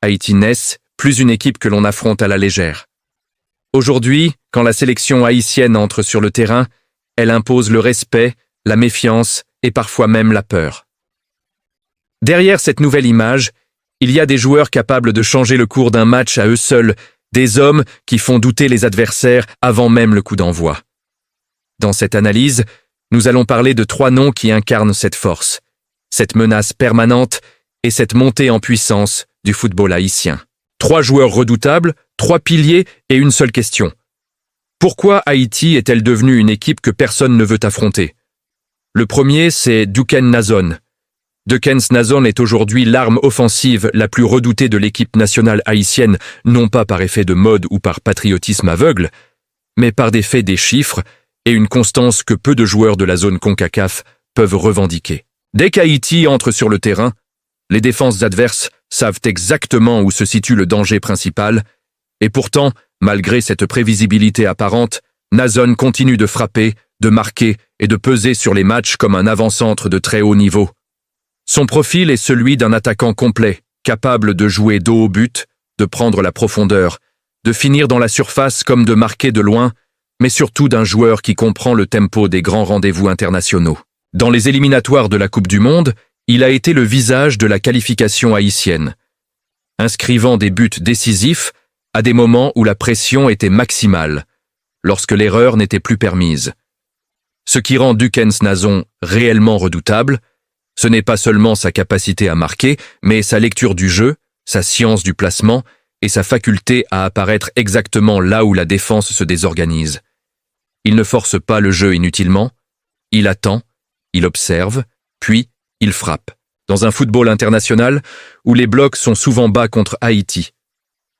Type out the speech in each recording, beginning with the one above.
Haïti n'est plus une équipe que l'on affronte à la légère. Aujourd'hui, quand la sélection haïtienne entre sur le terrain, elle impose le respect, la méfiance et parfois même la peur. Derrière cette nouvelle image, il y a des joueurs capables de changer le cours d'un match à eux seuls, des hommes qui font douter les adversaires avant même le coup d'envoi. Dans cette analyse, nous allons parler de 3 noms qui incarnent cette force, cette menace permanente et cette montée en puissance du football haïtien. 3 joueurs redoutables, 3 piliers et une seule question. Pourquoi Haïti est-elle devenue une équipe que personne ne veut affronter? Le premier, c'est Duken Nazon. Duken Nazon est aujourd'hui l'arme offensive la plus redoutée de l'équipe nationale haïtienne, non pas par effet de mode ou par patriotisme aveugle, mais par des faits, des chiffres et une constance que peu de joueurs de la zone CONCACAF peuvent revendiquer. Dès qu'Haïti entre sur le terrain, les défenses adverses savent exactement où se situe le danger principal, et pourtant, malgré cette prévisibilité apparente, Nazon continue de frapper, de marquer et de peser sur les matchs comme un avant-centre de très haut niveau. Son profil est celui d'un attaquant complet, capable de jouer dos au but, de prendre la profondeur, de finir dans la surface comme de marquer de loin, mais surtout d'un joueur qui comprend le tempo des grands rendez-vous internationaux. Dans les éliminatoires de la Coupe du Monde, il a été le visage de la qualification haïtienne, inscrivant des buts décisifs à des moments où la pression était maximale, lorsque l'erreur n'était plus permise. Ce qui rend Duken Nazon réellement redoutable, ce n'est pas seulement sa capacité à marquer, mais sa lecture du jeu, sa science du placement et sa faculté à apparaître exactement là où la défense se désorganise. Il ne force pas le jeu inutilement, il attend, il observe, puis il frappe. Dans un football international où les blocs sont souvent bas contre Haïti,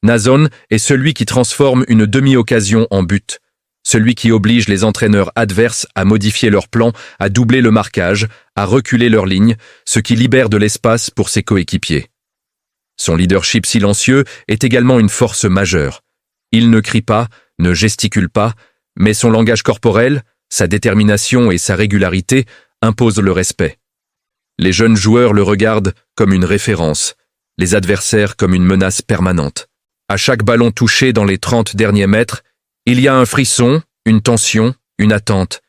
Nazon est celui qui transforme une demi-occasion en but, celui qui oblige les entraîneurs adverses à modifier leur plan, à doubler le marquage, à reculer leur ligne, ce qui libère de l'espace pour ses coéquipiers. Son leadership silencieux est également une force majeure. Il ne crie pas, ne gesticule pas, mais son langage corporel, sa détermination et sa régularité imposent le respect. Les jeunes joueurs le regardent comme une référence, les adversaires comme une menace permanente. À chaque ballon touché dans les 30 derniers mètres, il y a un frisson, une tension, une attente,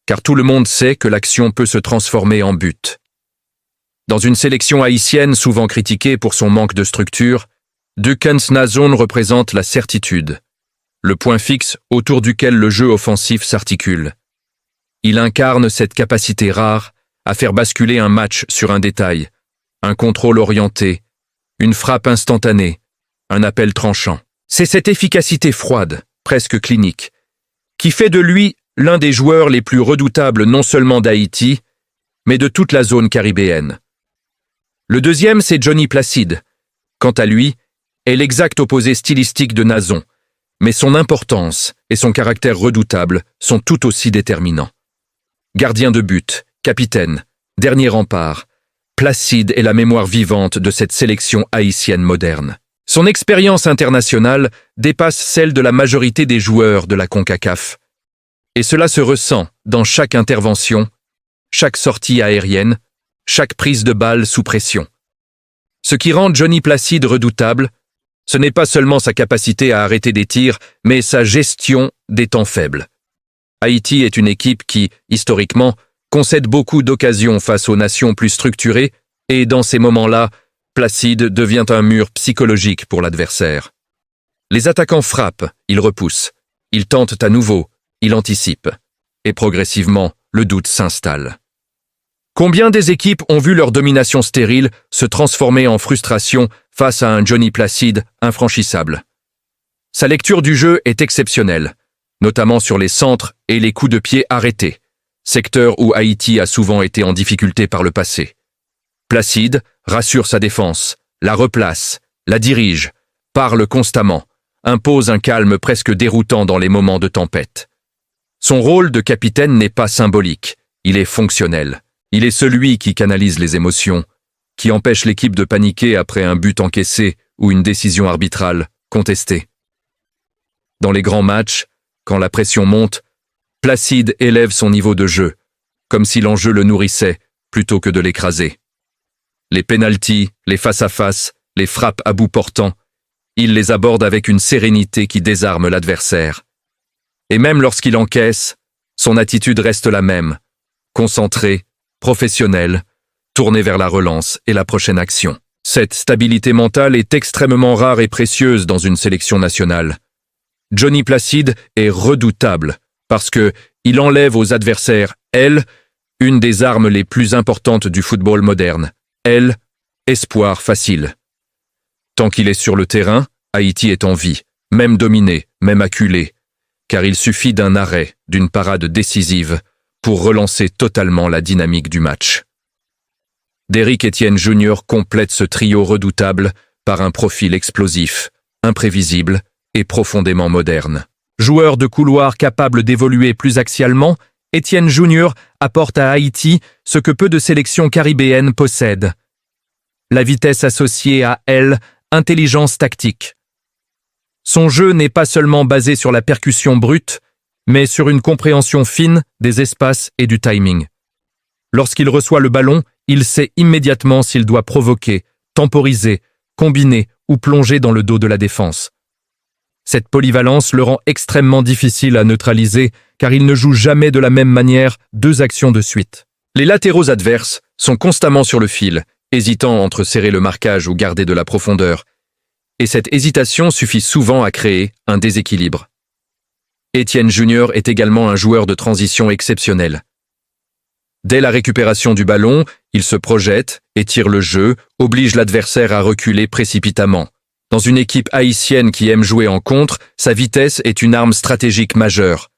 car tout le monde sait que l'action peut se transformer en but. Dans une sélection haïtienne souvent critiquée pour son manque de structure, Duken Nazon représente la certitude, le point fixe autour duquel le jeu offensif s'articule. Il incarne cette capacité rare à faire basculer un match sur un détail, un contrôle orienté, une frappe instantanée, un appel tranchant. C'est cette efficacité froide, presque clinique, qui fait de lui l'un des joueurs les plus redoutables non seulement d'Haïti, mais de toute la zone caribéenne. Le deuxième, c'est Johnny Placide. Quant à lui, est l'exact opposé stylistique de Nazon, mais son importance et son caractère redoutable sont tout aussi déterminants. Gardien de but, capitaine, dernier rempart, Placide est la mémoire vivante de cette sélection haïtienne moderne. Son expérience internationale dépasse celle de la majorité des joueurs de la CONCACAF. Et cela se ressent dans chaque intervention, chaque sortie aérienne, chaque prise de balle sous pression. Ce qui rend Johnny Placide redoutable, ce n'est pas seulement sa capacité à arrêter des tirs, mais sa gestion des temps faibles. Haïti est une équipe qui, historiquement, concède beaucoup d'occasions face aux nations plus structurées, et dans ces moments-là, Placide devient un mur psychologique pour l'adversaire. Les attaquants frappent, ils repoussent, ils tentent à nouveau, ils anticipent, et progressivement, le doute s'installe. Combien des équipes ont vu leur domination stérile se transformer en frustration face à un Johnny Placide infranchissable? Sa lecture du jeu est exceptionnelle, notamment sur les centres et les coups de pied arrêtés, secteur où Haïti a souvent été en difficulté par le passé. Placide rassure sa défense, la replace, la dirige, parle constamment, impose un calme presque déroutant dans les moments de tempête. Son rôle de capitaine n'est pas symbolique, il est fonctionnel. Il est celui qui canalise les émotions, qui empêche l'équipe de paniquer après un but encaissé ou une décision arbitrale contestée. Dans les grands matchs, quand la pression monte, Placide élève son niveau de jeu, comme si l'enjeu le nourrissait plutôt que de l'écraser. Les pénaltys, les face-à-face, les frappes à bout portant, il les aborde avec une sérénité qui désarme l'adversaire. Et même lorsqu'il encaisse, son attitude reste la même, concentrée, professionnelle, tournée vers la relance et la prochaine action. Cette stabilité mentale est extrêmement rare et précieuse dans une sélection nationale. Johnny Placide est redoutable parce que il enlève aux adversaires, une des armes les plus importantes du football moderne. Espoir facile. Tant qu'il est sur le terrain, Haïti est en vie, même dominé, même acculé, car il suffit d'un arrêt, d'une parade décisive, pour relancer totalement la dynamique du match. Derrick Etienne Jr. complète ce trio redoutable par un profil explosif, imprévisible et profondément moderne. Joueur de couloir capable d'évoluer plus axialement, Etienne Jr. apporte à Haïti ce que peu de sélections caribéennes possèdent. La vitesse associée à intelligence tactique. Son jeu n'est pas seulement basé sur la percussion brute, mais sur une compréhension fine des espaces et du timing. Lorsqu'il reçoit le ballon, il sait immédiatement s'il doit provoquer, temporiser, combiner ou plonger dans le dos de la défense. Cette polyvalence le rend extrêmement difficile à neutraliser car il ne joue jamais de la même manière 2 actions de suite. Les latéraux adverses sont constamment sur le fil, hésitant entre serrer le marquage ou garder de la profondeur. Et cette hésitation suffit souvent à créer un déséquilibre. Etienne Jr. est également un joueur de transition exceptionnel. Dès la récupération du ballon, il se projette, étire le jeu, oblige l'adversaire à reculer précipitamment. Dans une équipe haïtienne qui aime jouer en contre, sa vitesse est une arme stratégique majeure.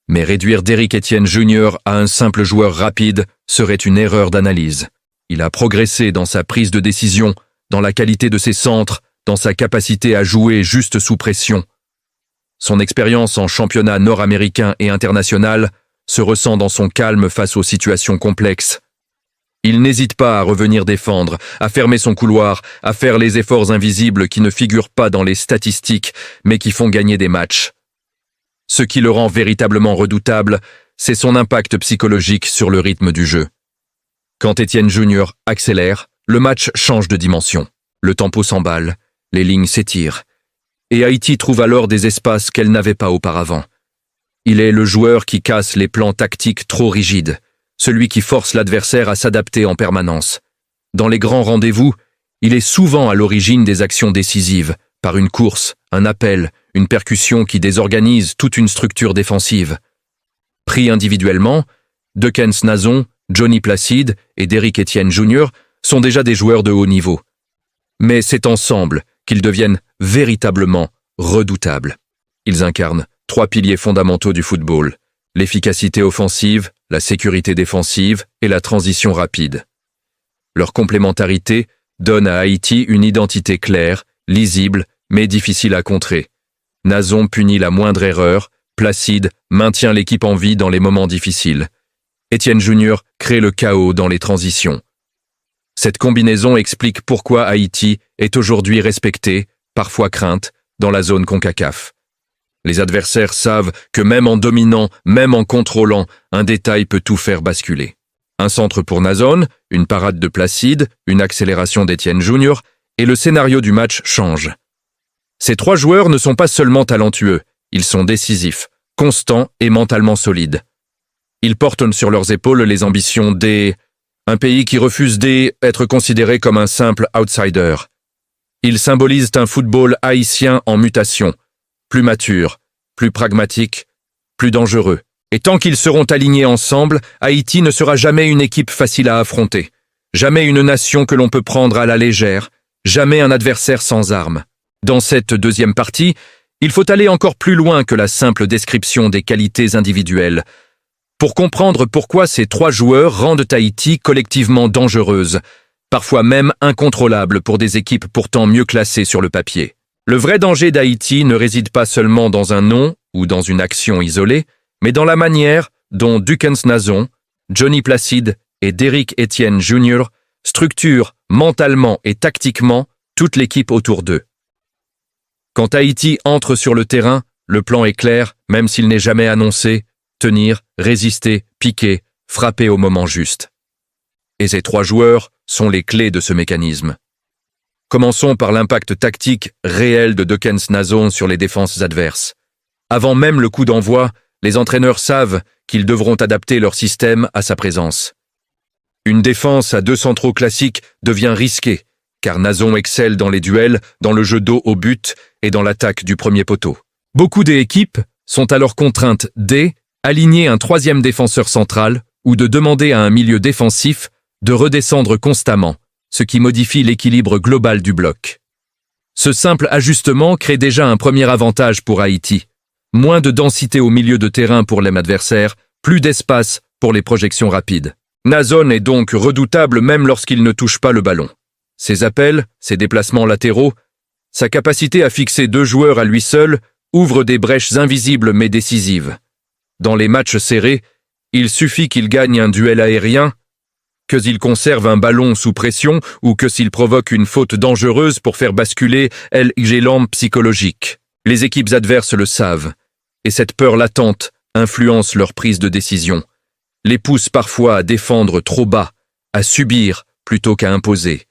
Mais réduire Derrick Etienne Jr. à un simple joueur rapide serait une erreur d'analyse. Il a progressé dans sa prise de décision, dans la qualité de ses centres, dans sa capacité à jouer juste sous pression. Son expérience en championnat nord-américain et international se ressent dans son calme face aux situations complexes. Il n'hésite pas à revenir défendre, à fermer son couloir, à faire les efforts invisibles qui ne figurent pas dans les statistiques, mais qui font gagner des matchs. Ce qui le rend véritablement redoutable, c'est son impact psychologique sur le rythme du jeu. Quand Etienne Jr. accélère, le match change de dimension. Le tempo s'emballe, les lignes s'étirent. Et Haïti trouve alors des espaces qu'elle n'avait pas auparavant. Il est le joueur qui casse les plans tactiques trop rigides, celui qui force l'adversaire à s'adapter en permanence. Dans les grands rendez-vous, il est souvent à l'origine des actions décisives, par une course, un appel, une percussion qui désorganise toute une structure défensive. Pris individuellement, Dukens Nazon, Johnny Placide et Derrick Etienne Jr. sont déjà des joueurs de haut niveau. Mais c'est ensemble qu'ils deviennent véritablement redoutables. Ils incarnent 3 piliers fondamentaux du football, l'efficacité offensive, la sécurité défensive et la transition rapide. Leur complémentarité donne à Haïti une identité claire, lisible, mais difficile à contrer. Nazon punit la moindre erreur, Placide maintient l'équipe en vie dans les moments difficiles. Etienne Jr. crée le chaos dans les transitions. Cette combinaison explique pourquoi Haïti est aujourd'hui respecté, parfois crainte, dans la zone CONCACAF. Les adversaires savent que même en dominant, même en contrôlant, un détail peut tout faire basculer. Un centre pour Nazon, une parade de Placide, une accélération d'Etienne Jr. et le scénario du match change. Ces 3 joueurs ne sont pas seulement talentueux, ils sont décisifs, constants et mentalement solides. Ils portent sur leurs épaules les ambitions un pays qui refuse d'être considéré comme un simple outsider. Ils symbolisent un football haïtien en mutation, plus mature, plus pragmatique, plus dangereux. Et tant qu'ils seront alignés ensemble, Haïti ne sera jamais une équipe facile à affronter, jamais une nation que l'on peut prendre à la légère, jamais un adversaire sans armes. Dans cette deuxième partie, il faut aller encore plus loin que la simple description des qualités individuelles, pour comprendre pourquoi ces 3 joueurs rendent Haïti collectivement dangereuse, parfois même incontrôlable pour des équipes pourtant mieux classées sur le papier. Le vrai danger d'Haïti ne réside pas seulement dans un nom ou dans une action isolée, mais dans la manière dont Dukens Nazon, Johnny Placide et Derrick Etienne Jr. structurent mentalement et tactiquement toute l'équipe autour d'eux. Quand Haïti entre sur le terrain, le plan est clair, même s'il n'est jamais annoncé, tenir, résister, piquer, frapper au moment juste. Et ces 3 joueurs sont les clés de ce mécanisme. Commençons par l'impact tactique réel de Dekens Nazon sur les défenses adverses. Avant même le coup d'envoi, les entraîneurs savent qu'ils devront adapter leur système à sa présence. Une défense à 2 centraux classiques devient risquée, car Nazon excelle dans les duels, dans le jeu dos au but et dans l'attaque du premier poteau. Beaucoup d'équipes sont alors contraintes d'aligner un 3e défenseur central ou de demander à un milieu défensif de redescendre constamment, ce qui modifie l'équilibre global du bloc. Ce simple ajustement crée déjà un premier avantage pour Haïti. Moins de densité au milieu de terrain pour les adversaires, plus d'espace pour les projections rapides. Nazon est donc redoutable même lorsqu'il ne touche pas le ballon. Ses appels, ses déplacements latéraux, sa capacité à fixer 2 joueurs à lui seul ouvrent des brèches invisibles mais décisives. Dans les matchs serrés, il suffit qu'il gagne un duel aérien, que s'il conserve un ballon sous pression ou que s'il provoque une faute dangereuse pour faire basculer l'élan psychologique. Les équipes adverses le savent, et cette peur latente influence leur prise de décision, les pousse parfois à défendre trop bas, à subir plutôt qu'à imposer.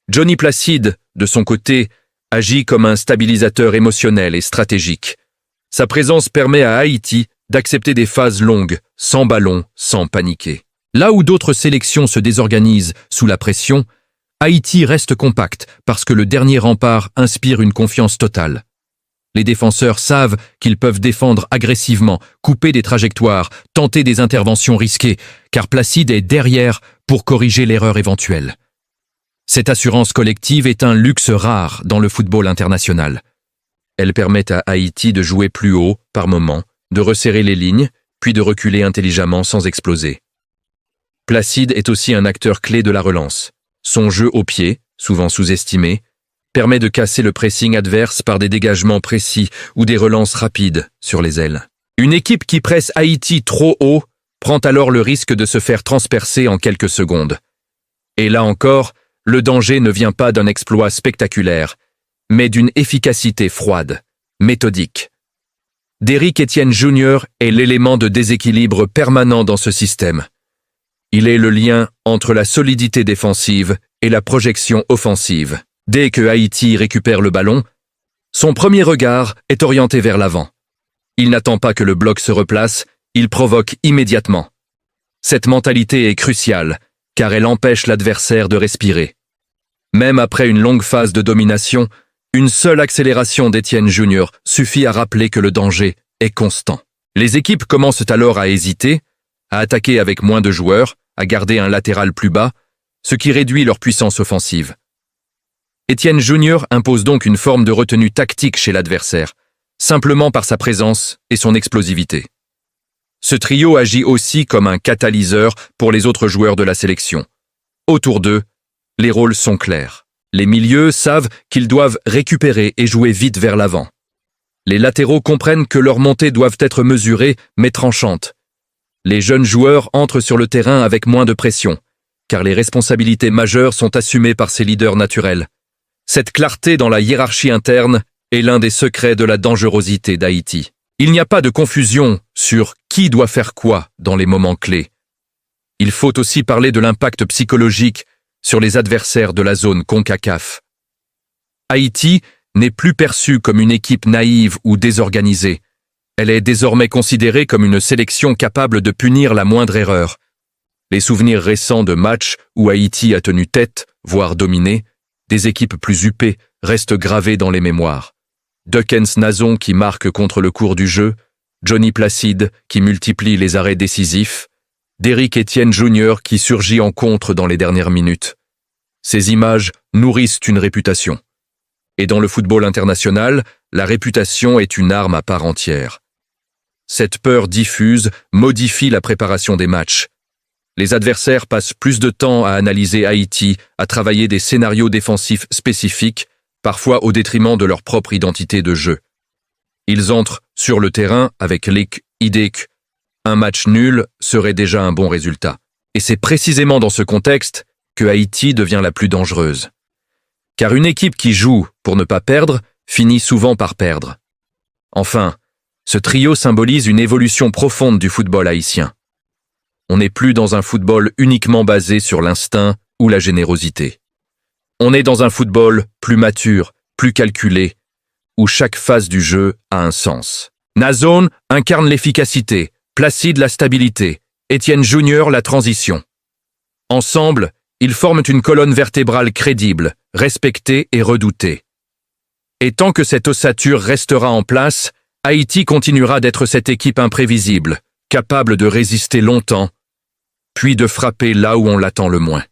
Johnny Placide, de son côté, agit comme un stabilisateur émotionnel et stratégique. Sa présence permet à Haïti d'accepter des phases longues, sans ballon, sans paniquer. Là où d'autres sélections se désorganisent sous la pression, Haïti reste compact parce que le dernier rempart inspire une confiance totale. Les défenseurs savent qu'ils peuvent défendre agressivement, couper des trajectoires, tenter des interventions risquées, car Placide est derrière pour corriger l'erreur éventuelle. Cette assurance collective est un luxe rare dans le football international. Elle permet à Haïti de jouer plus haut, par moment, de resserrer les lignes, puis de reculer intelligemment sans exploser. Placide est aussi un acteur clé de la relance. Son jeu au pied, souvent sous-estimé, permet de casser le pressing adverse par des dégagements précis ou des relances rapides sur les ailes. Une équipe qui presse Haïti trop haut prend alors le risque de se faire transpercer en quelques secondes. Et là encore, le danger ne vient pas d'un exploit spectaculaire, mais d'une efficacité froide, méthodique. Derrick Etienne Jr. est l'élément de déséquilibre permanent dans ce système. Il est le lien entre la solidité défensive et la projection offensive. Dès que Haïti récupère le ballon, son premier regard est orienté vers l'avant. Il n'attend pas que le bloc se replace, il provoque immédiatement. Cette mentalité est cruciale, car elle empêche l'adversaire de respirer. Même après une longue phase de domination, une seule accélération d'Etienne Jr. suffit à rappeler que le danger est constant. Les équipes commencent alors à hésiter, à attaquer avec moins de joueurs, à garder un latéral plus bas, ce qui réduit leur puissance offensive. Etienne Jr. impose donc une forme de retenue tactique chez l'adversaire, simplement par sa présence et son explosivité. Ce trio agit aussi comme un catalyseur pour les autres joueurs de la sélection. Autour d'eux, les rôles sont clairs. Les milieux savent qu'ils doivent récupérer et jouer vite vers l'avant. Les latéraux comprennent que leurs montées doivent être mesurées mais tranchantes. Les jeunes joueurs entrent sur le terrain avec moins de pression, car les responsabilités majeures sont assumées par ces leaders naturels. Cette clarté dans la hiérarchie interne est l'un des secrets de la dangerosité d'Haïti. Il n'y a pas de confusion sur qui doit faire quoi dans les moments clés. Il faut aussi parler de l'impact psychologique sur les adversaires de la zone CONCACAF. Haïti n'est plus perçue comme une équipe naïve ou désorganisée. Elle est désormais considérée comme une sélection capable de punir la moindre erreur. Les souvenirs récents de matchs où Haïti a tenu tête, voire dominé, des équipes plus huppées restent gravées dans les mémoires. Dekens Nazon qui marque contre le cours du jeu, Johnny Placide qui multiplie les arrêts décisifs, Derrick Etienne Jr. qui surgit en contre dans les dernières minutes. Ces images nourrissent une réputation. Et dans le football international, la réputation est une arme à part entière. Cette peur diffuse modifie la préparation des matchs. Les adversaires passent plus de temps à analyser Haïti, à travailler des scénarios défensifs spécifiques, parfois au détriment de leur propre identité de jeu. Ils entrent sur le terrain avec l'idée qu'un match nul serait déjà un bon résultat. Et c'est précisément dans ce contexte que Haïti devient la plus dangereuse. Car une équipe qui joue pour ne pas perdre finit souvent par perdre. Enfin, ce trio symbolise une évolution profonde du football haïtien. On n'est plus dans un football uniquement basé sur l'instinct ou la générosité. On est dans un football plus mature, plus calculé, où chaque phase du jeu a un sens. Nazone incarne l'efficacité, Placide la stabilité, Étienne Junior la transition. Ensemble, ils forment une colonne vertébrale crédible, respectée et redoutée. Et tant que cette ossature restera en place, Haïti continuera d'être cette équipe imprévisible, capable de résister longtemps, puis de frapper là où on l'attend le moins.